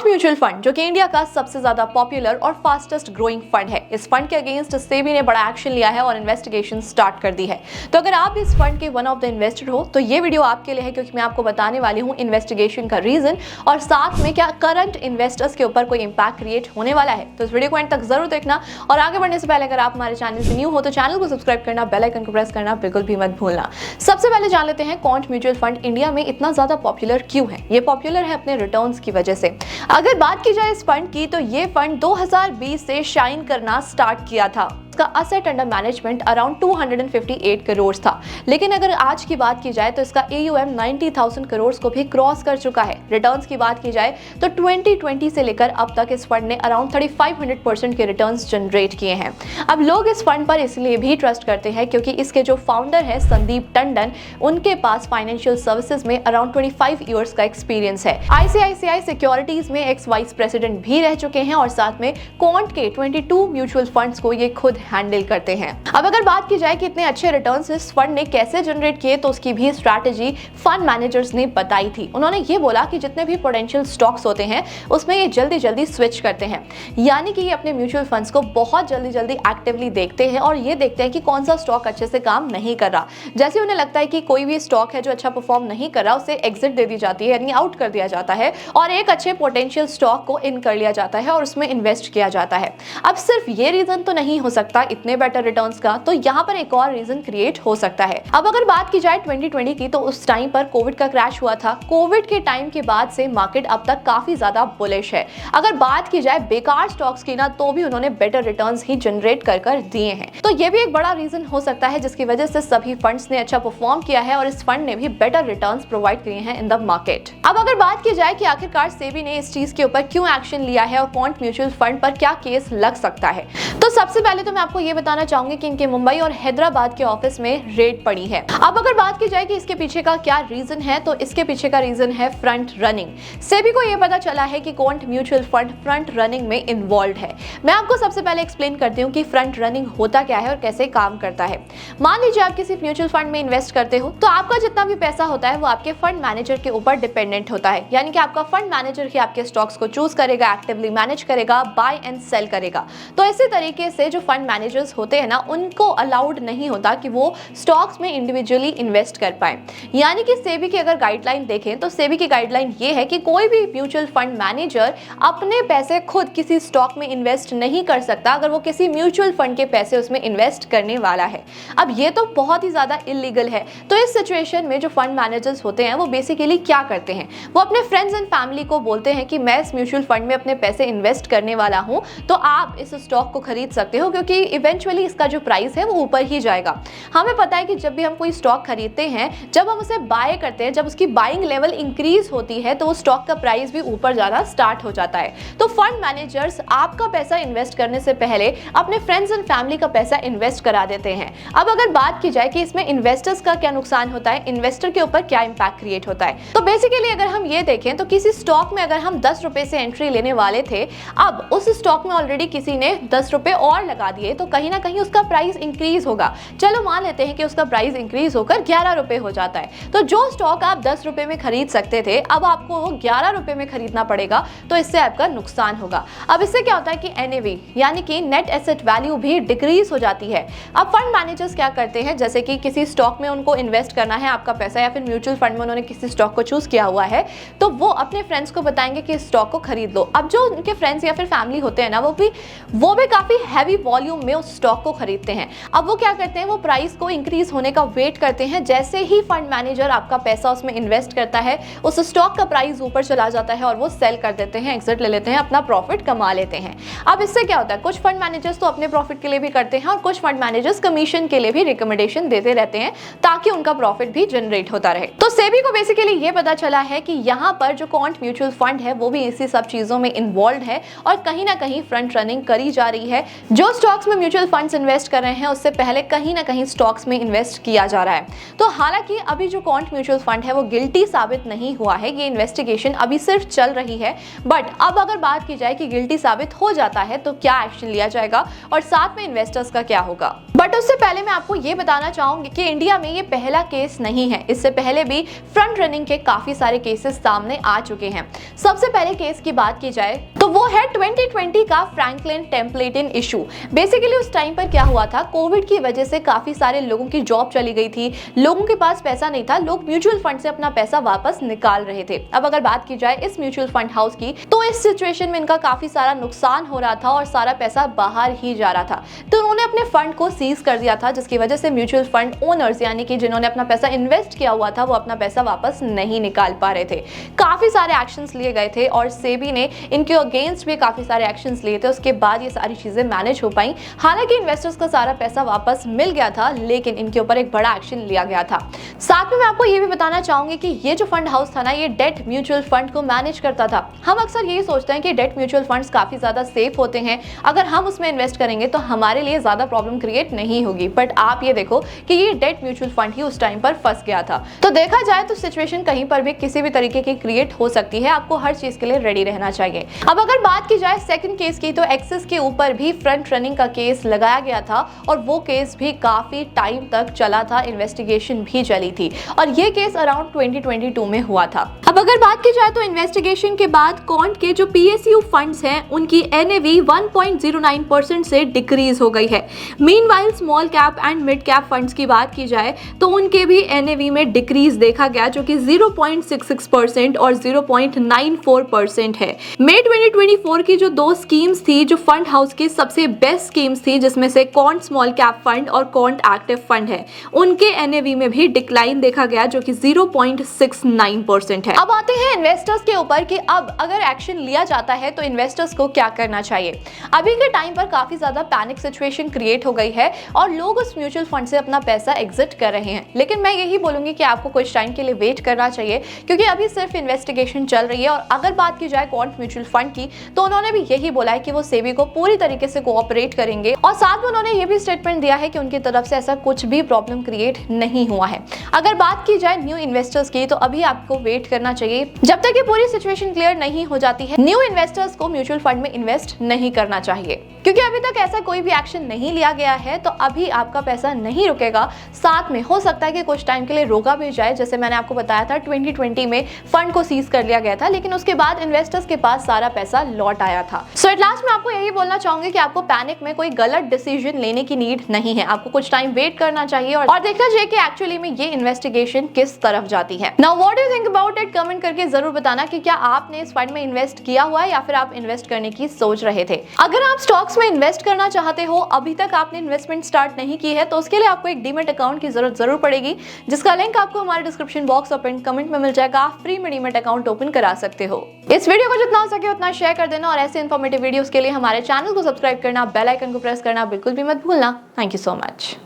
Quant mutual fund जो कि India का सबसे ज्यादा पॉपुलर और फास्टेस्ट ग्रोइंग फंड है, इस फंड के अगेंस्ट सेबी ने बड़ा एक्शन लिया है और इन्वेस्टिगेशन स्टार्ट कर दी है। तो अगर आप इस फंड के वन ऑफ द इन्वेस्टर हो तो ये वीडियो आपके लिए है, क्योंकि मैं आपको बताने वाली हूँ इन्वेस्टिगेशन का रीजन और साथ में क्या करंट इन्वेस्टर्स के ऊपर कोई इंपैक्ट क्रिएट होने वाला है। तो इस वीडियो को एंड तक जरूर देखना और आगे बढ़ने से पहले अगर आप हमारे चैनल से न्यू हो तो चैनल को सब्सक्राइब करना, बेल आइकन को प्रेस करना बिल्कुल भी मत भूलना। सबसे पहले जान लेते हैं क्वांट म्यूचुअल फंड इंडिया में इतना ज्यादा पॉपुलर क्यों है। ये पॉपुलर है अपने रिटर्न्स की वजह से। अगर बात की जाए इस फंड की तो ये फंड 2020 से शाइन करना स्टार्ट किया था। इसका asset under management around 258 crore था, लेकिन अगर आज की बात की जाए तो इसका AUM 90,000 करोड़ को भी क्रॉस कर चुका है। रिटर्न्स की बात की जाए तो 2020 से लेकर अब तक इस फंड ने अराउंड 3500% के रिटर्न्स जनरेट किए हैं। अब लोग इस फंड पर इसलिए भी ट्रस्ट करते हैं क्योंकि इसके जो फाउंडर है संदीप टंडन, उनके पास फाइनेंशियल सर्विसेज में अराउंड 25 ईयर्स का एक्सपीरियंस है। ICICI सिक्योरिटीज में एक्स वाइस प्रेसिडेंट भी रह चुके हैं और साथ में क्वांट के 22 म्यूचुअल फंड्स को ये खुद हैंडल करते हैं। अब अगर बात की जाए कि इतने अच्छे रिटर्न्स इस फंड ने कैसे जनरेट किए तो उसकी भी स्ट्रैटेजी फंड मैनेजर्स ने बताई थी। उन्होंने ये बोला कि जितने भी पोटेंशियल स्टॉक्स होते हैं उसमें ये जल्दी जल्दी स्विच करते हैं, यानी कि ये अपने म्यूचुअल फंड्स को बहुत जल्दी जल्दी एक्टिवली देखते हैं और ये देखते हैं कि कौन सा स्टॉक अच्छे से काम नहीं कर रहा। जैसे उन्हें लगता है कि कोई भी स्टॉक है जो अच्छा परफॉर्म नहीं कर रहा, उसे एग्जिट दे दी जाती है, यानी आउट कर दिया जाता है और एक अच्छे पोटेंशियल स्टॉक को इन कर लिया जाता है और उसमें इन्वेस्ट किया जाता है। अब सिर्फ ये रीजन तो नहीं हो सकता इतने बेटर रिटर्न्स का, तो यहाँ पर एक और रीजन क्रिएट हो सकता है। अब अगर बात की जाए 2020 की तो उस टाइम पर कोविड का क्रैश हुआ था। कोविड के टाइम के बाद से मार्केट अब तक काफी ज्यादा बुलिश है। अगर बात की जाए बेकार स्टॉक्स की ना, तो भी उन्होंने बेटर रिटर्न्स ही जनरेट कर दिए हैं। तो ये भी एक बड़ा रीजन हो सकता है जिसकी वजह से सभी फंड्स ने अच्छा परफॉर्म किया है और इस फंड ने भी बेटर रिटर्न्स प्रोवाइड किए हैं इन द मार्केट। अब अगर बात की जाए कि आखिरकार सेबी ने इस चीज के ऊपर क्यों एक्शन लिया है और क्वांट म्यूचुअल फंड पर क्या केस लग सकता है, तो सबसे पहले तो मैं आपको ये बताना चाहूंगी कि इनके मुंबई और हैदराबाद के ऑफिस में रेड पड़ी है। अब अगर बात की जाए कि इसके पीछे का क्या रीजन है, तो इसके पीछे का रीजन है फ्रंट रनिंग। सेबी को यह पता चला है कि quant mutual fund front running में इन्वॉल्व है। मैं आपको सबसे पहले एक्सप्लेन करती हूँ कि फ्रंट रनिंग होता क्या है और कैसे काम करता है। मान लीजिए आप किसी म्यूचुअल फंड में इन्वेस्ट करते हो तो आपका जितना भी पैसा होता है वो आपके फंड मैनेजर के ऊपर डिपेंडेंट होता है, यानी कि आपका फंड मैनेजर ही आपके स्टॉक्स को चूज करेगा, एक्टिवली मैनेज करेगा, बाय एंड सेल करेगा। तो इसी तरीके से जो फंड मैनेजर्स होते हैं ना, उनको अलाउड नहीं होता कि वो स्टॉक्स में इंडिविजुअली इन्वेस्ट कर पाए। यानी कि सेबी की अगर गाइडलाइन देखें तो सेबी की गाइडलाइन ये है कि कोई भी म्यूचुअल फंड मैनेजर अपने पैसे खुद किसी स्टॉक में इन्वेस्ट नहीं कर सकता अगर वो किसी म्यूचुअल फंड के पैसे उसमें इन्वेस्ट करने वाला है। अब ये तो बहुत ही ज्यादा इलीगल है। तो इस सिचुएशन में जो फंड मैनेजर्स होते हैं वो बेसिकली क्या करते हैं, वो अपने फ्रेंड्स एंड फैमिली को बोलते हैं कि मैं इस म्यूचुअल फंड में अपने पैसे इन्वेस्ट करने वाला हूं, तो आप इस स्टॉक को खरीद सकते हो क्योंकि इवेंचुअली इसका जो प्राइस है वो ऊपर ही जाएगा। हमें पता है कि जब भी हम कोई स्टॉक खरीदते हैं, जब हम उसे बाय करते हैं, जब उसकी बाइंग लेवल इंक्रीज होती है तो वो स्टॉक का प्राइस भी ऊपर जाना स्टार्ट हो जाता है। तो फंड मैनेजर्स आपका पैसा इन्वेस्ट करने से पहले अपने फ्रेंड्स एंड फैमिली का पैसा इन्वेस्ट करा देते हैं। अब अगर बात की जाए कि इसमें इन्वेस्टर्स का क्या नुकसान होता है, इन्वेस्टर के ऊपर क्या इंपैक्ट क्रिएट होता है, तो बेसिकली अगर हम ये देखें तो किसी स्टॉक में अगर हम 10 रुपए से एंट्री लेने वाले थे, अब उस स्टॉक में ऑलरेडी किसी ने 10 रुपए और लगा दिए, तो कहीं ना कहीं उसका प्राइस इंक्रीज होगा। चलो मान लेते हैं कि उसका प्राइस इंक्रीज होकर 11 रुपए हो जाता है, तो जो स्टॉक आप 10 रुपए में खरीद सकते थे अब आपको वो 11 रुपए में खरीदना पड़ेगा, तो इससे आपका नुकसान होगा। अब इससे क्या होता है कि NAV यानी कि नेट एसेट वैल्यू भी डिक्रीज हो जाती है। अब फंड मैनेजर्स क्या करते हैं, जैसे कि किसी स्टॉक में उनको इन्वेस्ट करना है आपका पैसा, या फिर म्यूचुअल फंड में उन्होंने किसी स्टॉक को चूज किया हुआ है, तो वो अपने फ्रेंड्स को बताएंगे कि इस स्टॉक को खरीद लो। अब जो उनके फ्रेंड्स या फिर फैमिली होते हैं ना, वो भी काफी हैवी वॉल्यूम में उस स्टॉक को खरीदते हैं। अब वो क्या करते हैं, वो प्राइस को इंक्रीज होने का वेट करते हैं। जैसे ही फंड मैनेजर आपका पैसा उसमें इन्वेस्ट करता है, उस स्टॉक का प्राइस ऊपर चला जाता है और वो सेल कर देते हैं, एग्जिट ले लेते हैं, अपना प्रॉफिट कमा लेते हैं। अब इससे क्या होता है, कुछ फंड मैनेजर्स तो अपने प्रॉफिट के लिए भी करते हैं और कुछ फंड मैनेजर्स कमीशन के लिए भी रिकमेंडेशन देते रहते हैं ताकि उनका प्रॉफिट भी जनरेट होता रहे। तो सेबी को बेसिकली ये पता चला है कि यहाँ पर जो क्वांट म्यूचुअल फंड है वो भी इसी सब चीजों में इन्वॉल्व है और कहीं ना कहीं फ्रंट रनिंग करी जा रही है। जो स्टॉक्स में म्यूचुअल फंड्स इन्वेस्ट कर रहे हैं उससे पहले कहीं ना कहीं स्टॉक्स में इन्वेस्ट किया जा रहा है। तो हालांकि अभी जो क्वांट म्यूचुअल फंड है वो गिल्टी साबित नहीं हुआ है, ये इन्वेस्टिगेशन अभी सिर्फ चल रही है। बट अब अगर बात की जाए कि गिल्टी साबित हो जाता है तो क्या एक्शन लिया जाएगा और साथ में इन्वेस्टर्स का क्या होगा। बट उससे पहले मैं आपको ये बताना चाहूंगी कि इंडिया में ये पहला केस नहीं है, इससे पहले भी फ्रंट रनिंग के काफी सारे केसेस सामने आ चुके हैं। सबसे पहले केस की बात की जाए तो वो है 2020 का फ्रैंकलिन टेम्पलेटन इशू। बेसिकली उस टाइम पर क्या हुआ था, कोविड की वजह से काफी सारे लोगों की जॉब चली गई थी, लोगों के पास पैसा नहीं था, लोग म्यूचुअल फंड से अपना पैसा वापस निकाल रहे थे। अब अगर बात की जाए इस म्यूचुअल फंड हाउस की तो इस सिचुएशन में इनका काफी सारा नुकसान हो रहा था और सारा पैसा बाहर ही जा रहा था। तो उन्होंने अपने फंड को सीज कर दिया था, जिसकी वजह से म्यूचुअल फंड ओनर्स यानी कि जिन्होंने अपना पैसा इन्वेस्ट किया हुआ था वो अपना पैसा वापस नहीं निकाल पा रहे थे। काफी सारे एक्शंस लिए गए थे और सेबी ने इनके अगेंस्ट भी काफी सारे एक्शंस लिए थे। उसके बाद ये सारी चीजें मैनेज हो पाई। हालांकि इन्वेस्टर्स का सारा पैसा वापस मिल गया था, लेकिन इनके ऊपर एक बड़ा एक्शन लिया गया था। साथ में मैं आपको ये भी बताना चाहूंगी कि ये जो फंड हाउस था ना, ये डेट म्यूचुअल फंड को मैनेज करता था। हम अक्सर यही सोचते हैं कि डेट म्यूचुअल फंड्स काफी ज्यादा सेफ होते हैं, अगर हम उसमें इन्वेस्ट करेंगे तो हमारे लिए ज्यादा प्रॉब्लम क्रिएट नहीं होगी। बट आप ये देखो कि ये डेट म्यूचुअल फंड ही उस टाइम पर फंस गया था। तो देखा जाए तो सिचुएशन कहीं पर भी किसी भी तरीके की क्रिएट हो सकती है, आपको हर चीज के लिए रेडी रहना चाहिए। अब अगर बात की जाए सेकंड केस की तो एक्सिस के ऊपर भी फ्रंट रनिंग का केस लगाया गया था और वो केस भी काफी टाइम तक चला था, इन्वेस्टिगेशन भी चली थी और ये केस अराउंड 2022 में हुआ था। अब अगर बात की जाए तो इन्वेस्टिगेशन के बाद क्वांट के जो पीएसयू फंड्स हैं उनकी एनएवी 1.09% से डिक्रीज हो गई है। Meanwhile small cap and mid cap funds की बात की जाए तो उनके भी एनएवी में डिक्रीज देखा गया, जो कि 0.66% और 0.94% है। मई 2024 की जो दो स्कीम्स थी, जो फंड हाउस की सबसे बेस्ट स्कीम्स थी, जिसमें से क्वांट स्मॉल कैप फंड और क्वांट एक्टिव फंड है, उनके एनएवी में भी डिक्लाइन देखा गया, जो कि 0.69% है। अब आते हैं इन्वेस्टर्स के ऊपर कि अब अगर एक्शन लिया जाता है तो इन्वेस्टर्स को क्या करना चाहिए। अभी के टाइम पर काफी ज्यादा पैनिक सिचुएशन क्रिएट हो गई है और लोग उस म्यूचुअल फंड से अपना पैसा एग्जिट कर रहे हैं। लेकिन मैं यही बोलूंगी कि आपको कुछ टाइम के लिए वेट करना चाहिए, क्योंकि अभी सिर्फ इन्वेस्टिगेशन चल रही है। और अगर बात की जाए क्वांट म्यूचुअल फंड की तो उन्होंने भी यही बोला है कि वो सेबी को पूरी तरीके से कोऑपरेट करेंगे और साथ में उन्होंने ये भी स्टेटमेंट दिया है कि उनकी तरफ से ऐसा कुछ भी प्रॉब्लम क्रिएट नहीं हुआ है। अगर बात की जाए न्यू इन्वेस्टर्स की तो अभी आपको वेट करना चाहिए जब तक ये पूरी सिचुएशन क्लियर नहीं हो जाती है। न्यू इन्वेस्टर्स को म्यूचुअल फंड में इन्वेस्ट नहीं करना चाहिए, क्योंकि अभी तक ऐसा कोई भी एक्शन नहीं लिया गया है। तो अभी आपका पैसा नहीं रुकेगा, साथ में हो सकता है कि कुछ टाइम के लिए रोका भी जाए। जैसे मैंने आपको बताया था 2020 में फंड को सीज कर लिया गया था, लेकिन उसके बाद इन्वेस्टर्स के पास सारा पैसा लौट आया था। सो एट लास्ट मैं आपको यही बोलना चाहूंगी कि आपको पैनिक में कोई गलत डिसीजन लेने की नीड नहीं है। आपको कुछ टाइम वेट करना चाहिए और देखना चाहिए कि एक्चुअली में ये इन्वेस्टिगेशन किस तरफ जाती है। Now what do you think about it, comment करके जरूर बताना कि क्या आपने इस फंड में इन्वेस्ट किया हुआ है या फिर आप इन्वेस्ट करने की सोच रहे थे। अगर आप स्टॉक्स में इन्वेस्ट करना चाहते हो, अभी तक आपने इन्वेस्टमेंट स्टार्ट नहीं की है, तो उसके लिए आपको एक डीमैट अकाउंट की जरूरत जरूर पड़ेगी, जिसका लिंक आपको हमारे डिस्क्रिप्शन बॉक्स और पिन कमेंट में मिल जाएगा। आप फ्री में डीमैट अकाउंट ओपन करा सकते हो। इस वीडियो को जितना हो सके उतना शेयर कर देना और ऐसे इन्फॉर्मेटिव वीडियोस के लिए हमारे चैनल को सब्सक्राइब करना, बेल आइकन को प्रेस करना बिल्कुल भी मत भूलना। Thank you so much.